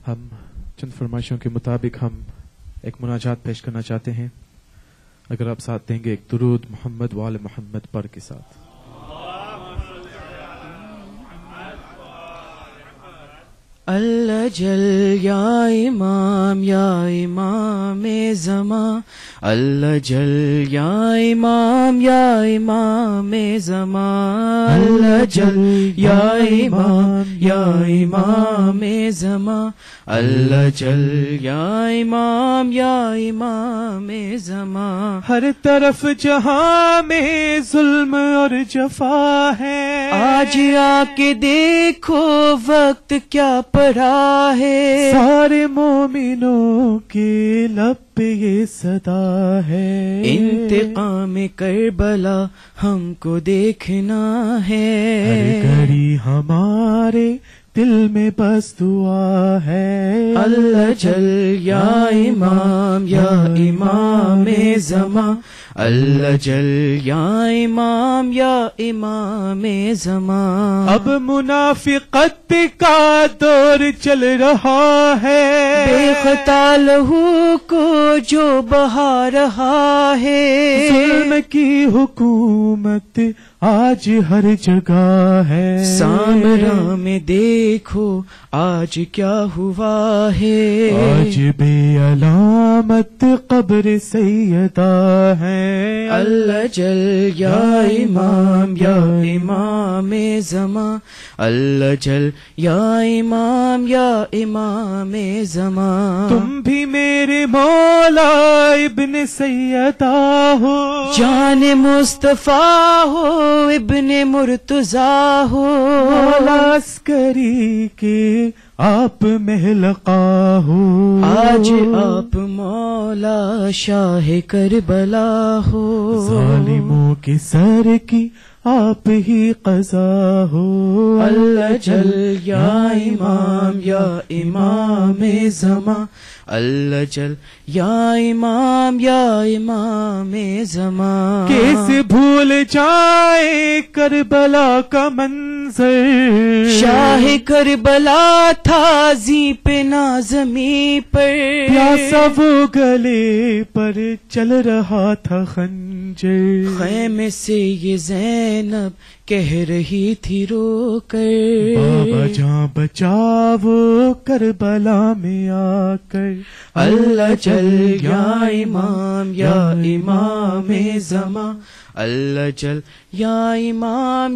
ہم چند فرمائشوں کے مطابق ہم ایک مناجات پیش کرنا چاہتے ہیں. اگر آپ ساتھ دیں گے ایک درود محمد وآل محمد پڑھ کے ساتھ. اللہ جل یا امام زمان، اللہ جل یا امام زمان، اللہ جل یا امام زمان، اللہ جل یا امام زمان. ہر طرف جہاں میں ظلم اور جفا ہے، آج آ کے دیکھو وقت کیا پڑا ہے. سارے مومنوں کے لب پہ یہ صدا ہے، انتقام کربلا ہم کو دیکھنا ہے. ہر گھڑی ہمارے دل میں بس دعا ہے. اللہ جل یا امام زمان، اللہ جل یا امام زمان. اب منافقت کا دور چل رہا ہے، بے خطا لہو کو جو بہا رہا ہے. ظلم کی حکومت آج ہر جگہ ہے. سامراں میں دیکھو آج کیا ہوا ہے. آج بے علامت قبر سیدہ ہے. اللہ جل یا امام زمان، اللہ جل یا امام زمان. تم بھی میرے مولا ابن سیدہ ہو، جان مصطفیٰ ہو ابن مرتضیٰ ہو. مولا عسکری کے آپ محلقہ ہو، آج آپ مولا شاہ کربلا ہو. ظالموں کے سر کی آپ ہی قضا ہو. اللہ جل یا امام زمان، اللہ جل یا امام زمان. کیسے بھول جائے کربلا کا منظر، شاہ کربلا تھا زیں پہ نازمی پر. پیاسا وہ گلے پر چل رہا تھا خنجر. خیمے سے یہ زینب کہہ رہی تھی رو کر، بابا جان بچاو کربلا میں آ کر. اللہ جل یا امام زمان، اللہ جل یا امام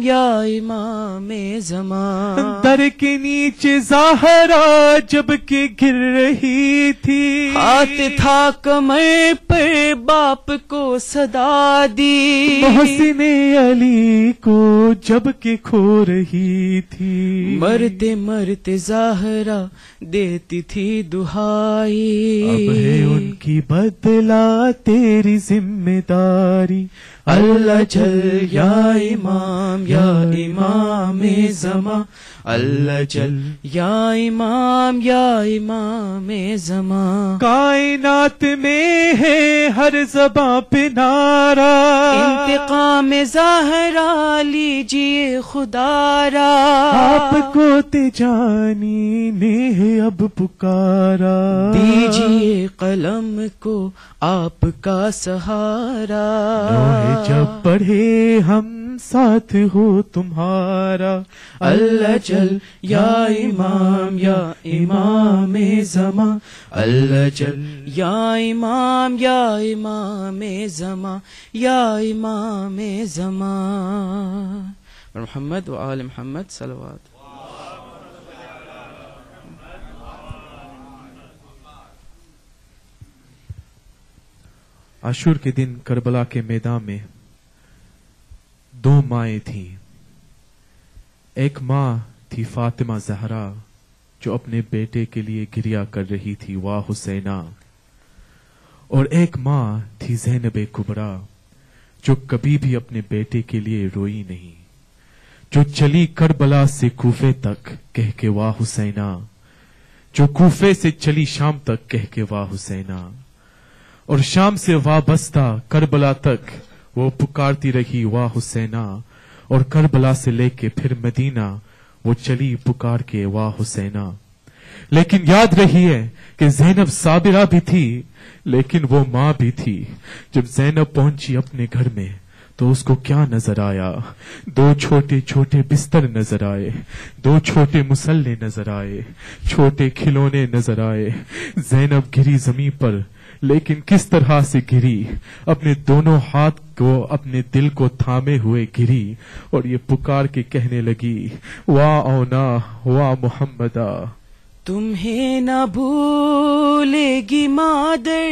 زمان. در کے نیچے زہرا جب کہ گر رہی تھی، ہاتھ تھا کمر پر باپ کو صدا دی. محسن علی کو جب کہ کھو رہی تھی، مرتے مرتے زہرا دیتی تھی دہائی. اب ہے ان کی بدلا تیری ذمہ داری. اللہ جل یا امام زمان، اللہ جل یا امام زمان. کائنات میں ہے ہر زباں پہ نعرہ، انتقام زہرا لیجئے خدا را. آپ کو تجانی نے ہے اب پکارا. دیجئے قلم کو آپ کا سہارا. لوہے جب پڑھے ہم ساتھ ہو تمہارا. اللہ جل یا امام زمان، اللہ جل یا امام زمان زمان. محمد و آل محمد صلوات. عاشور کے دن کربلا کے میدان میں دو مائیں تھیں. ایک ماں تھی فاطمہ زہرا جو اپنے بیٹے کے لیے گریا کر رہی تھی واہ حسینہ، اور ایک ماں تھی زینب کبریٰ جو کبھی بھی اپنے بیٹے کے لیے روئی نہیں، جو چلی کربلا سے کوفے تک کہہ کے واہ حسینہ، جو کوفے سے چلی شام تک کہہ کے واہ حسینہ، اور شام سے وابستہ کربلا تک وہ پکارتی رہی واہ حسینہ، اور کربلا سے لے کے پھر مدینہ وہ چلی پکار کے واہ حسینہ. لیکن یاد رہی ہے کہ زینب صابرہ بھی تھی، لیکن وہ ماں بھی تھی۔ جب زینب پہنچی اپنے گھر میں تو اس کو کیا نظر آیا؟ 2 چھوٹے چھوٹے بستر نظر آئے، 2 چھوٹے مسلے نظر آئے، چھوٹے کھلونے نظر آئے۔ زینب گری زمین پر، لیکن کس طرح سے گری؟ اپنے دونوں ہاتھ کو اپنے دل کو تھامے ہوئے گری اور یہ پکار کے کہنے لگی، وا اونا وا محمدا۔ تمہیں نہ بھولے گی مادر،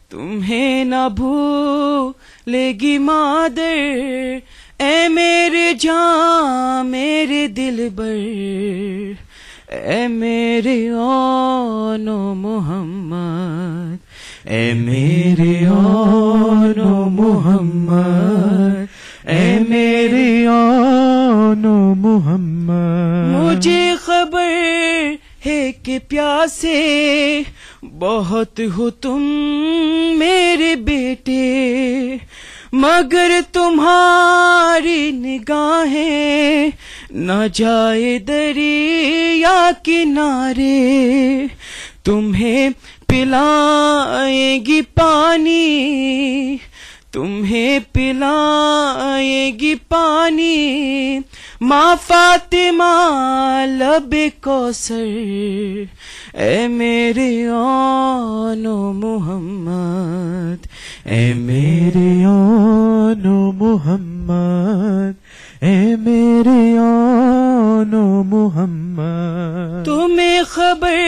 تمہیں نہ بھولے گی مادر، اے میرے جاں میرے دل بر، اے میرے آن و محمد، اے میرے آن و محمد، اے میرے آن و محمد۔ مجھے خبر ہے کہ پیاسے بہت ہو تم میرے بیٹے، مگر تمہاری نگاہیں نہ جائے دریا کنارے، تمہیں پلائیں گی پانی، تمہیں پلائیں گی پانی ماں فاطمہ لب کوثر، اے میرے آن و محمد، اے میرے آن و محمد، اے میرے آن و محمد۔ تمہیں خبر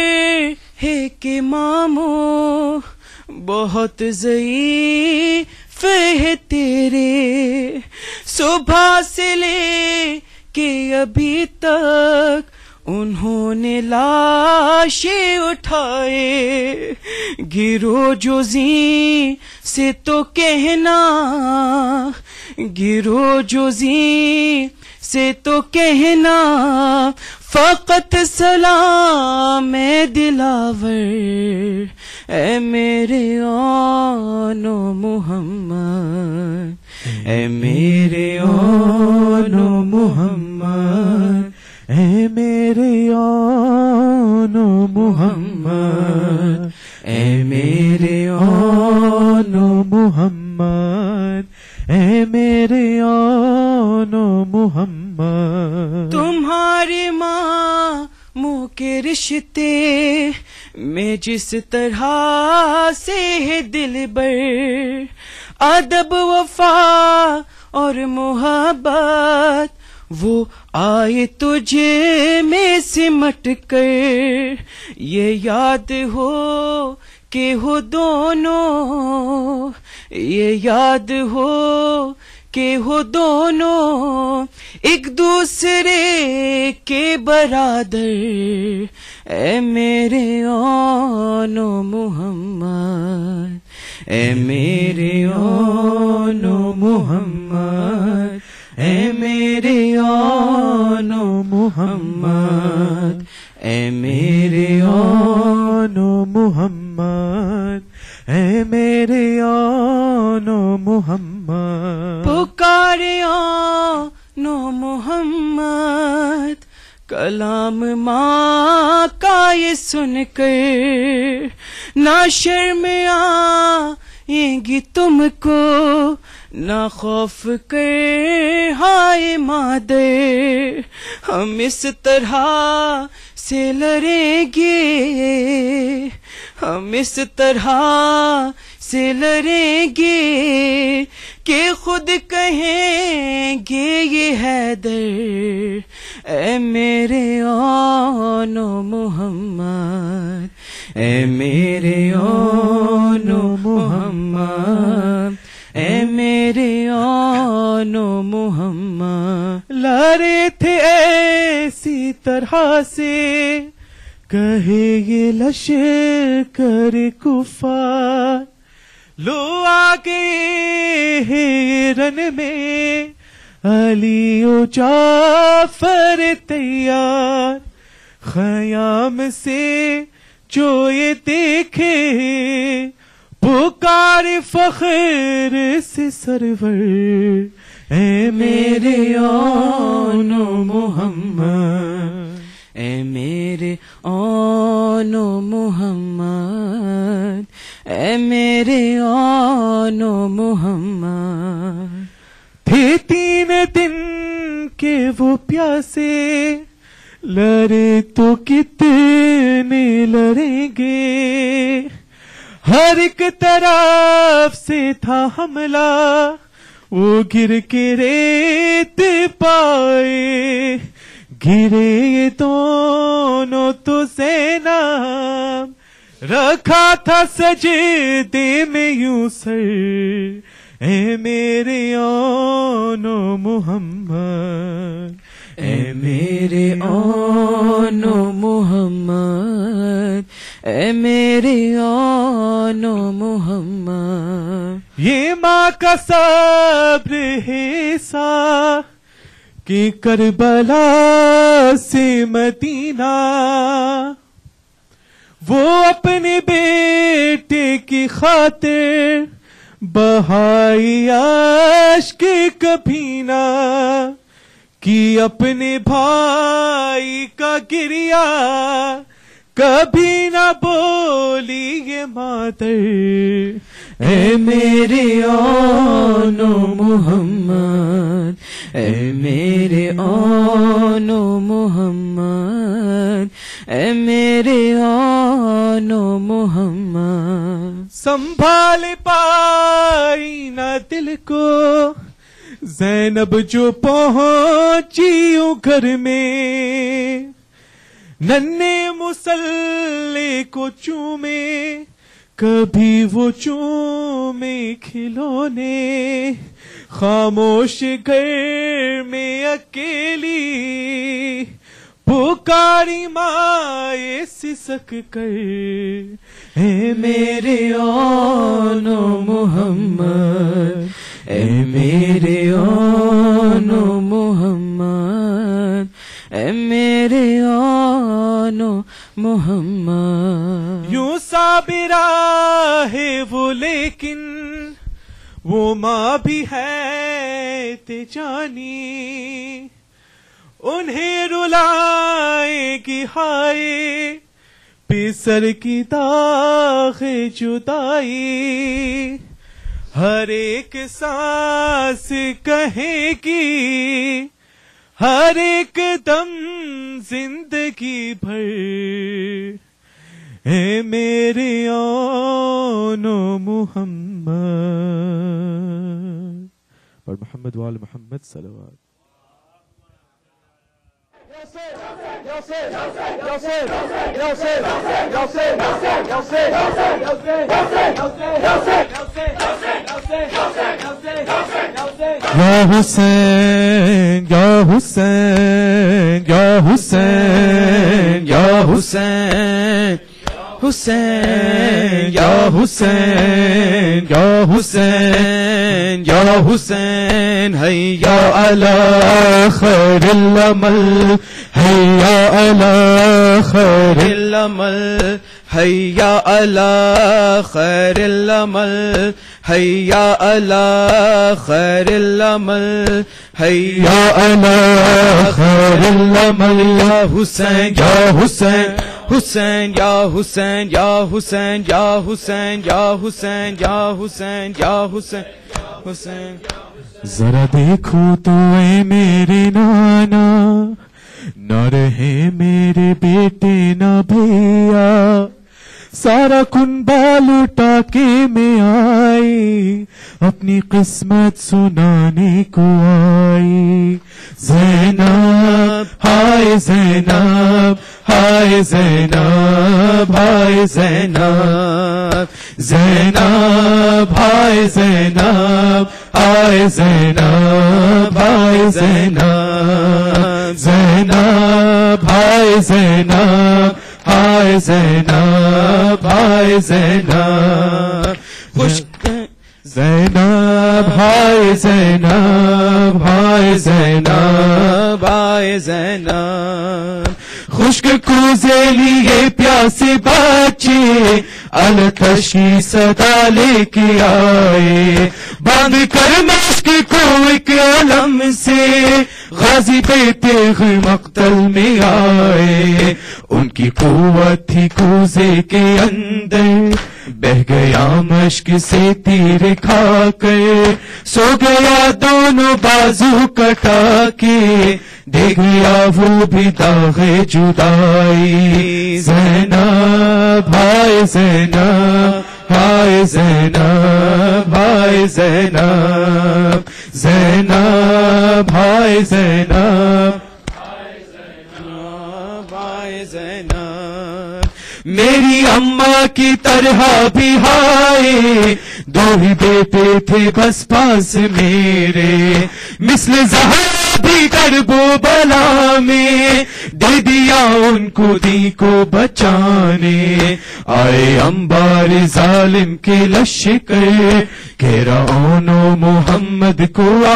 ہے کہ ماموں بہت ضعیف ہے تیرے، صبح سے لے کہ ابھی تک انہوں نے لاشیں اٹھائے، گرو جو زین سے تو کہنا، گرو جو زین سے تو کہنا، فقط سلام اے دلاور، اے میرے آن و محمد، اے میرے آن و محمد، اے میرے آن و محمد، اے میرے آن و محمد، اے میرے آن و محمد۔ تمہارے ماں کے رشتے میں جس طرح سے ہے دل بر، ادب وفا اور محبت وہ آئے تجھے میں سمٹ کر، یہ یاد ہو کہ ہو دونوں، یہ یاد ہو کہ ہو دونوں ایک دوسرے کے برادر، اے میرے آن و محمد، اے میرے آن و محمد، اے میرے آن و محمد، اے میرے آن و محمد، اے میرے آن و محمد۔ پکارے آن و محمد، کلام ماں کا یہ سن کر، نہ شرم آئیں گی تم کو، نہ خوف کر ہائے مادر، ہم اس طرح سے لڑیں گے، ہم اس طرح سے لڑیں گے کہ خود کہیں گے یہ حیدر، اے میرے آن و محمد، اے میرے آن و محمد، اے میرے آن و محمد۔ لڑے تھے ایسی طرح سے کہے یہ لشکر کفار، لو آگے ہیں رن میں علی و جعفر تیار، خیام سے جو یہ دیکھے پکار فخر سے سرور، اے میرے آن و محمد، اے میرے آن و محمد، اے میرے آن و محمد. تھے 3 دن کے وہ پیاسے، لڑے تو کتنے لڑیں گے، ہر ایک طرف سے تھا حملہ، وہ گر کے ریت پائے، گرے یہ دونوں تو زینب، رکھا تھا سجدے میں یوں سر، اے میرے آن و محمد، اے میرے آن و محمد، اے میرے آن و محمد. یہ ماں کا صبر ہے سا کہ کربلا سے مدینہ، وہ اپنے بیٹے کی خاطر بہائی اشک کبھی نہ، کہ اپنے بھائی کا گریا کبھی نہ بولی یہ مادر، اے میرے آن و محمد، اے میرے آن و محمد، اے میرے آن و محمد. سنبھال پائی نہ دل کو زینب جو پہنچی گھر میں، ننھے مسلح کو چومے، کبھی وہ چومے کھلونے، خاموش گھر میں اکیلی پکاری مائے سسک کر، اے میرے آن و محمد، اے میرے آن و محمد، اے میرے آن و محمد. یوں صابرہ ہے وہ لیکن وہ ماں بھی ہے تجانی، انہیں رلائے گی ہائے پسر کی داغ جدائی، ہر ایک سانس کہے گی، ہر ایک دم زندگی بھر، اے میرے آن و محمد. اور محمد وآل محمد صلوات. یا حسین یا حسین یا حسین یا حسین، حسین یا حسین یا حسین یا حسین، حیا علی خیر العمل، حیا علی خیر العمل، حیا علی خیر العمل، حیا علی خیر العمل، حیا علی خیر العمل. یا حسین یا حسین، حسین یا حسین یا حسین یا حسین یا حسین یا حسین یا حسین، حسین. ذرا دیکھو تو اے میرے نانا، نہ رہے میرے بیٹے نہ بھیا، سارا کنبہ لٹا کے میں آئی، اپنی قسمت سنانے کو آئی. زینب ہائے زینب، ہائے زینب، ہائے زینب، زینب ہائے زینب، ہائے زینب، ہائے زینب، زینب ہائے زینب، ہائے زینب، ہائے زینب، خشک زینب ہائے زینب، ہائے زینب، ہائے زینب. خشک کوزے لیے پیاسے بچے، الکشی صدا لے کے آئے، باندھ کر مشک کو ایک علم سے، غازی پہ تیغ مقتل میں آئے. ان کی قوت تھی کوزے کے اندر، بہ گیا مشک سے تیر کھا کر، سو گیا دونوں بازو کٹا کے، دے گیا وہ بھی داغ جدائی۔ زینب ہائے زینب ہائے زینب ہائے زینب، زینب ہائے زینب بھائی زینب، میری اماں کی طرح بھی ہائے، دو ہی بیٹے تھے بس پاس میرے، مثل زہرا بھی کرب و بلا میں، دے دیا ان کو دی کو بچانے، آئے انبار ظالم کے لشکر، فرعون و محمد کو آ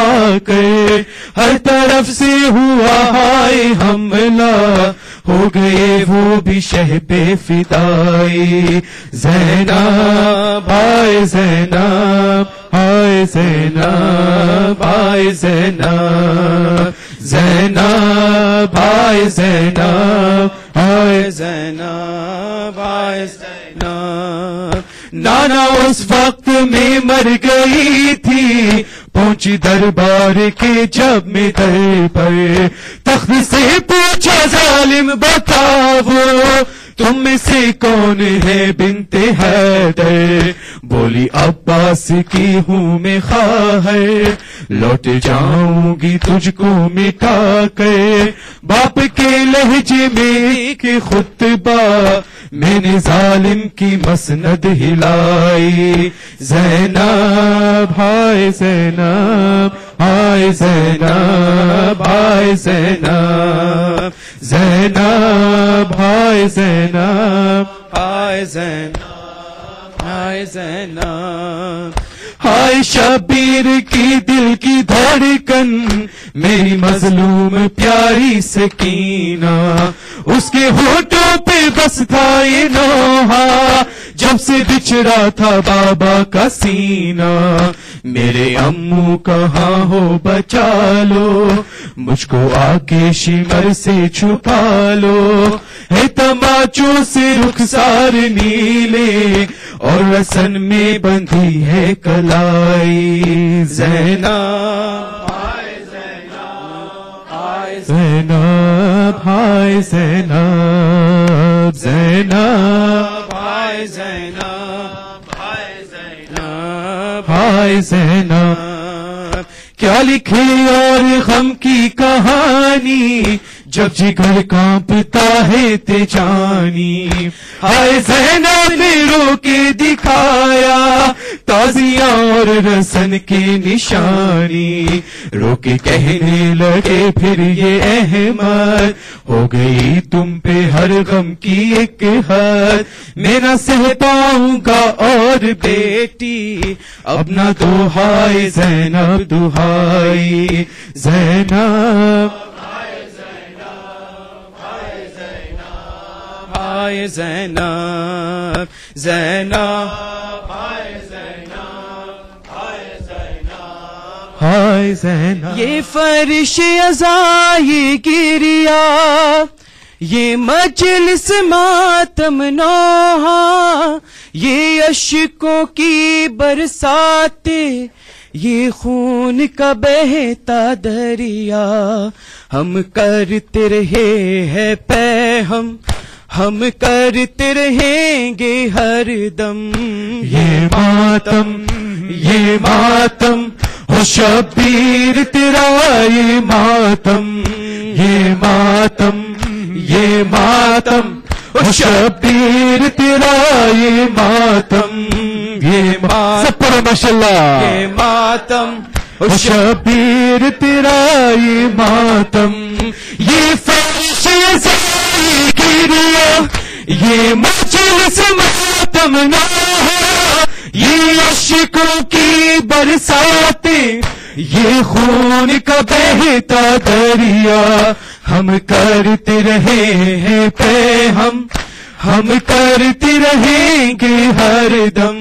کر، ہر طرف سے ہوا ہائے حملہ، ہو گئے وہ بھی شہ پہ فدائی۔ زینب ہائے زینب ہائے زینب ہائے زینب، زینب ہائے زینب ہائے زینب بھائی زینب، نانا اس وقت میں مر گئی تھی، پہنچی دربار کے جب میں در پر، تخت سے پوچھا ظالم بتاؤ تم میں سے کون ہے بنت حیدر، بولی عباس کی ہوں میں خواہر، لوٹ جاؤں گی تجھ کو مٹا کر، باپ کے لہجے میں ایک خطبہ میں نے ظالم کی مسند ہلائی۔ زینب ہائے زینب ہائے زینب ہائے زینب، زینب ہائے زینب ہائے زینب ہائے زینب، ہائے شبیر کی دل کی دھڑکن، میری مظلوم پیاری سکینہ، اس کے ہونٹوں پہ بس تھا یہ نوحہ، جب سے بچھڑا تھا بابا کا سینہ، میرے امو کہاں ہو بچا لو، مجھ کو آ کے شمر سے چھپا لو، ہے تماچوں سے رخسار نیلے اور رسن میں بندھی ہے کلائی۔ زینب ہائے زینب ہائے زینب ہائے زینب، زینب بھائی زینب بھائی زینب ہائے زینب، کیا لکھے اور غم کی کہانی، جب جگر کانپتا ہے تجانی، ہائے زینب نے رو کے دکھایا تازیاں اور رسن کی نشانی، رو کے کہنے لگے پھر یہ احمد، ہو گئی تم پہ ہر غم کی ایک حد، میں نہ سہ پاؤں گا اور بیٹی، اب نہ دہائے زینب دہائی۔ زینب بھائی زینب زینب بھائی زینب بھائی زینب، ہائے زینب، یہ فرش ازائی گریا، یہ مجلس ماتم نوحہ، یہ اشکوں کی برساتیں، یہ خون کا بہتا دریا، ہم کرتے رہے ہیں پہ ہم کرتے رہیں گے ہر دم یہ ماتم ہو شبیر تیرا، یہ ماتم ہو شبیر تیرا، یہ ماتم سب پڑھو ماشاءاللہ، یہ ماتم ہو شبیر تیرا، یہ ماتم، یہ فرش ازائی گریا، یہ مجلس ماتم نوحہ، یہ اشکوں کی برساتیں، یہ خون کا بہتا دریا، ہم کرتے رہے ہیں پہ ہم کرتے رہیں گے ہر دم،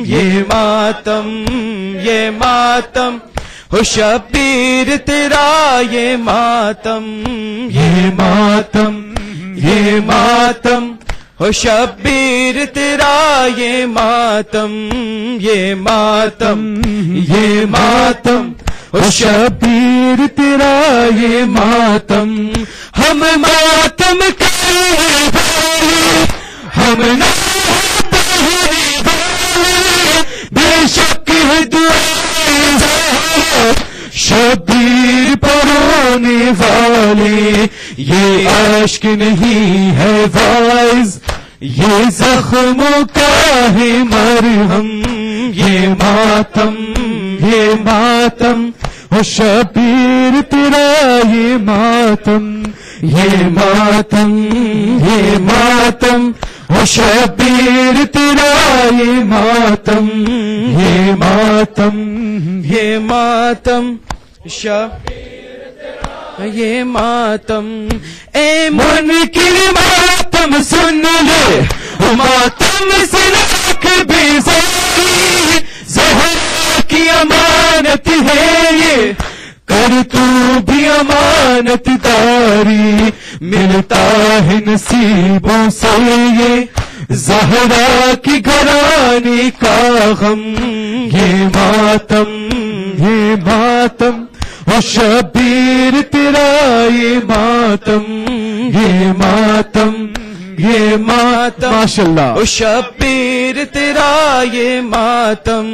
یہ ماتم ہو شبیر تیرا، یہ ماتم یہ ماتم ہو شبیر تیرا یہ ماتم یہ ماتم یہ ماتم ہو شبیر تیرا یہ ماتم ہم ماتم کرنے والے ہم نہ بے شک ہے دعا شبیر پر رونے والے یہ عشق نہیں ہے وائز یہ زخموں کا ہے مرہم یہ ماتم ہو شبیر تیرا یہ ماتم یہ ماتم ہو شبیر تیرا یہ ماتم یہ ماتم یہ ماتم اے منکر ماتم سن لے ماتم سے لاکھ بیزاری زہرا کی امانت ہے یہ کر تو بھی امانت داری ملتا ہے نصیبوں سے یہ زہرا کی گھرانی کا غم یہ ماتم ہو شبیر تیرا یہ ماتم ماشاءاللہ ہو شبیر تیرا یہ ماتم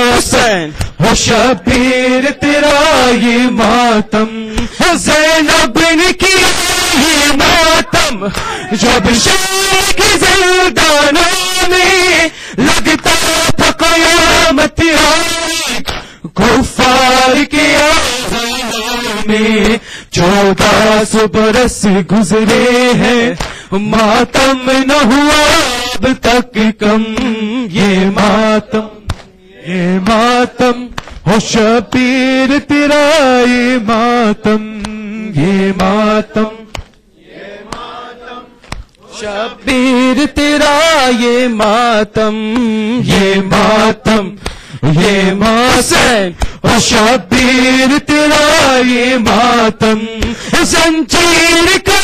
حسین ہو شبیر تیرا یہ ماتم زینب نے کیا یہ ماتم جب شاہ کی زندانوں میں لگتا تھا قیامت آئی کفار کے آزادوں میں 1400 برس گزرے ہیں ماتم نہ ہوا اب تک کم یہ ماتم ہو شبیر تیرا یہ ماتم شبیر تیرا یہ ماتم حسین ہو شبیر تیرا یہ ماتم زنجیر کا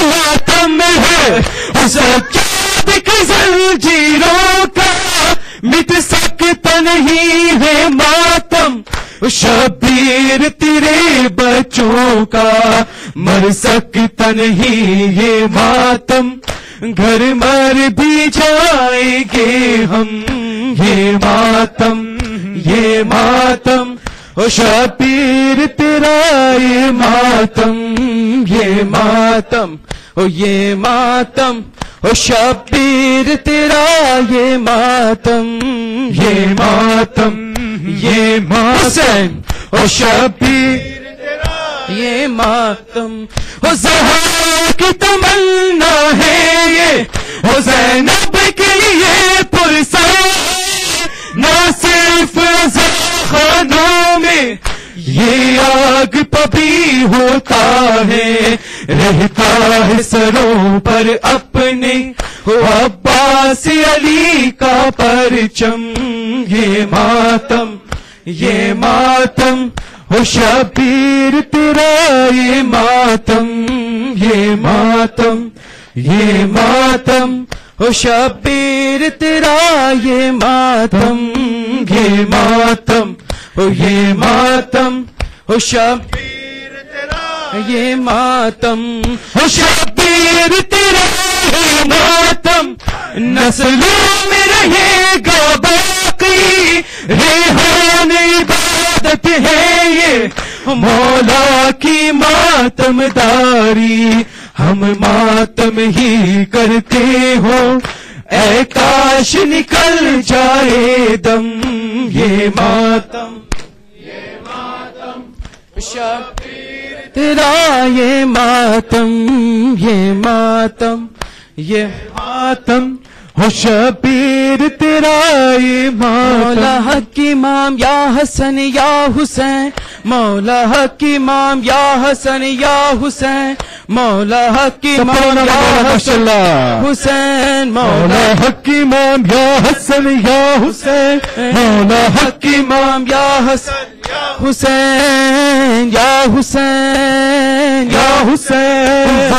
ماتم ہے سجاد کی زنجیروں کا مٹ سکتا نہیں ہے ماتم شبیر تیرے بچوں کا مر سکتا نہیں یہ ماتم گھر مر بھی جائیں گے ہم یہ ماتم او شبیر تیرا یہ ماتم او یہ ماتم او شبیر تیرا یہ ماتم حسین او شبیر یہ ماتم او زہرا کی تمنا ہے یہ او زینب کے لیے پرسان نہ صرف خانوں میں یہ آگ پبی ہوتا ہے رہتا ہے سروں پر اپنے عباس علی کا پرچم یہ ماتم ہو شبیر تیرا یہ ماتم ہو شبیر تیرا یہ ماتم ہو یہ ماتم ہو شبیر تیرا یہ ماتم ہو شبیر تیرا یہ ماتم نسلوں میں رہے گا باقی ریحان عبادت ہے یہ مولا کی ماتم داری ہم ماتم ہی کرتے ہو اے کاش نکل جائے دم یہ ماتم شبیر تیرا یہ ماتم ہو شبیر تیرا یہ مولا حق امام یا حسن یا حسین مولا حق امام یا حسن یا حسین مولا حق امام یا حسن حسین مولا حق امام یا حسن یا حسین مولا حق امام یا حسن حسین یا حسین یا حسین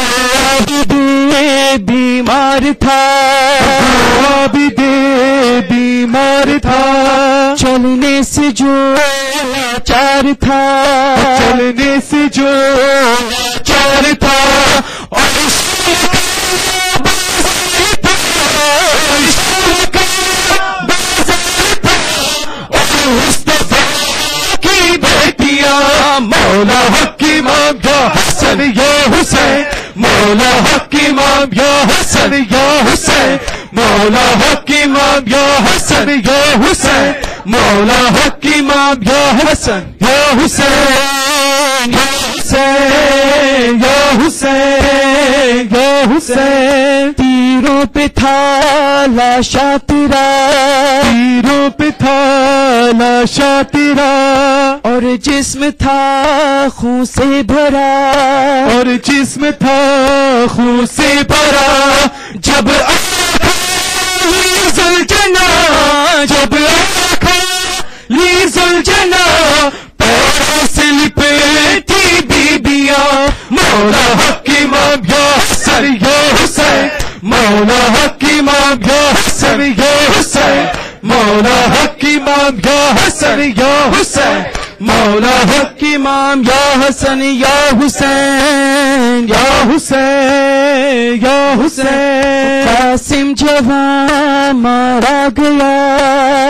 بیمار تھا عابد بیمار تھا چلنے سے جو لاچار تھا چلنے سے جو لاچار تھا مولا حق امام یا حسن یا حسین مولا حق امام یا حسن یا حسین مولا حق امام یا حسن یا حسین مولا حق امام یا حسن یا حسین یا حسین یا حسین یا حسین تیروں پہ تھا لاشا تیرا تیروں پہ تھا لاشا تیرا اور جسم تھا خون سے بھرا اور جسم تھا خون سے بھرا جب زلجنا جب زلجنا پیروں سے لپیٹی بیبیاں مولا حق امام یا حسن یا حسین مولا حق امام یا حسن یا حسین مولا حق امام یا حسن یا حسین مولا حق امام یا حسن یا حسین یا حسین یا حسین قاسم جوان مارا گیا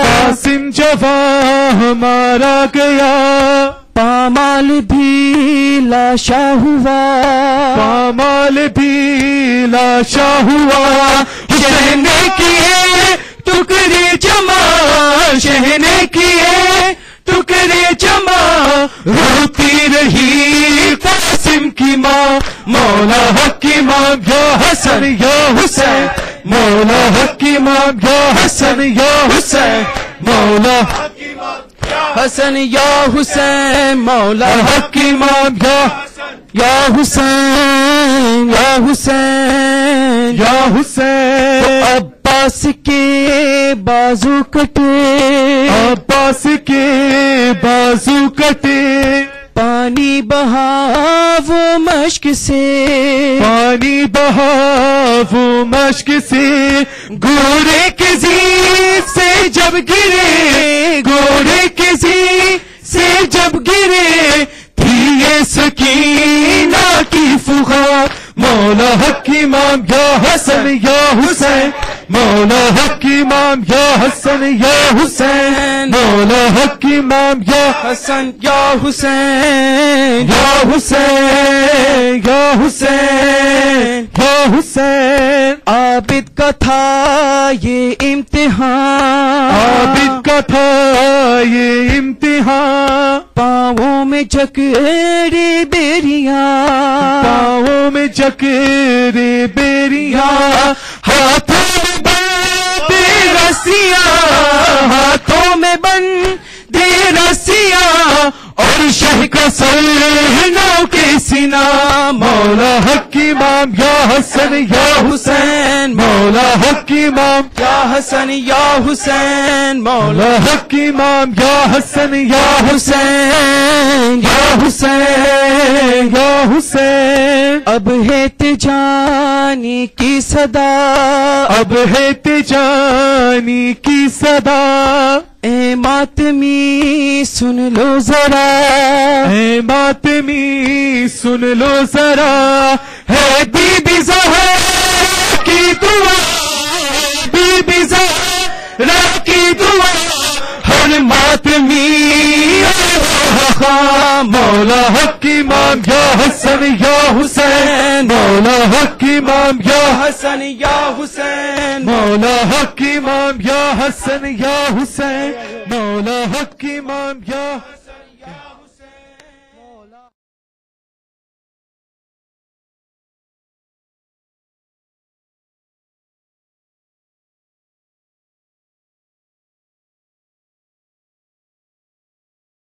قاسم جوان ہمارا گیا پامال بھی لاشا ہوا پامال بھی لاشا ہوا شہ نے کیے ٹکڑے جمع شہ نے کیے ٹکڑے جمع روتی رہی قاسم کی ماں مولا حق امام یا حسن یا حسین مولا حق امام یا حسن یا حسین مولا حسن یا حسین مولا حق امام یا حسین یا حسین یا حسین عباس کے بازو کٹے عباس کے بازو کٹے پانی بہا وہ مشک سے پانی بہا وہ مشک سے گھوڑے کے زیر سے جب گرے گھوڑے کے زیر سے جب گرے تھی یہ سکینہ کی فغاں مولا حق امام یا حسن یا حسین مولا حق امام یا حسن یا حسین مولا حق امام یا حسن یا حسین یا حسین یا حسین یا حسین عابد کا تھا یہ امتحان عابد کا تھا یہ امتحان پاؤں میں جکڑے بیریاں پاؤں میں جکڑے بیریاں ہاتھوں میں بندے رسیاں ہاتھوں میں بندے رسیاں اور شہ کا سرنوں کے سینہ مولا حق امام یا حسن یا حسین مولا حق امام یا حسن یا حسین مولا مولا حق امام یا حسن یا حسین یا حسین یا حسین اب ہے تجانی کی صدا اب ہے تجانی کی صدا اے ماتمی سن لو ذرا اے ماتمی سن لو ذرا ہے بی بی زہرا کی دعا بی بی زہرا کی دعا ہر ماتمی مولا حق امام یا حسن یا حسین مولا حق امام یا حسن یا حسین مولا حق امام یا حسن یا حسین مولا حق امام یا